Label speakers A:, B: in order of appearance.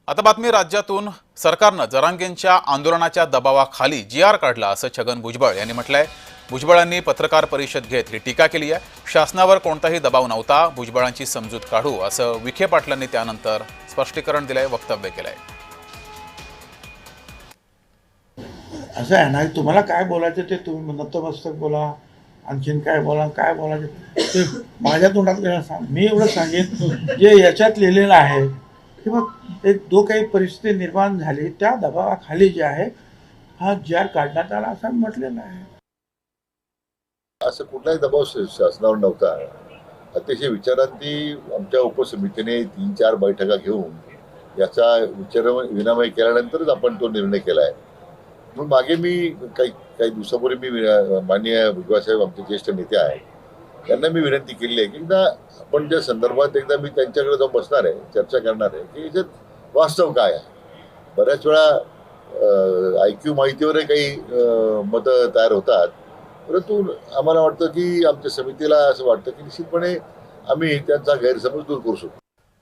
A: आता बातमी राज्यातून सरकारनं जरांगेंच्या आंदोलनाच्या दबावाखाली जी.आर. काढला असं छगन भुजबळ यांनी म्हटलंय। भुजबळांनी पत्रकार परिषद घेत ही टीका केली आहे। शासनावर कोणताही दबाव नव्हता, भुजबळांची समजूत काढू असं विखे पाटलांनी त्यानंतर स्पष्टीकरण दिलंय, वक्तव्य केलंय।
B: असं आहे ना, तुम्हाला काय बोलायचं ते तुम्ही नतमस्तक बोला, आणखीन काय बोलायचं ते माझ्या तोंडात काय सांग। मी एवढं सांगेन जे याच्यात लिहिलेलं आहे की मग एक जो काही परिस्थिती निर्माण झाली त्या दबावाखाली जे आहे हा जी.आर. काढण्यात आला असं म्हटलेलं आहे।
C: असं कुठलाही दबाव शासनावर नव्हता। अतिशय विचारांती आमच्या उपसमितीने 3-4 बैठका घेऊन याचा विनिमय केल्यानंतरच आपण तो निर्णय केला आहे। म्हणून मागे मी काही दिवसापूर्वी मी माननीय भुजबळसाहेब आमचे ज्येष्ठ नेते आहेत त्यांना मी विनंती केली आहे की एकदा आपण त्या संदर्भात एकदा मी त्यांच्याकडे जाऊन बसणार आहे, चर्चा करणार आहे की याच्यात वास्तव काय आहे। बऱ्याच वेळा IQ माहितीवर काही मतं तयार होतात, परंतु आम्हाला वाटतं की आमच्या समितीला असं वाटतं की निश्चितपणे आम्ही त्यांचा गैरसमज दूर करू शकतो।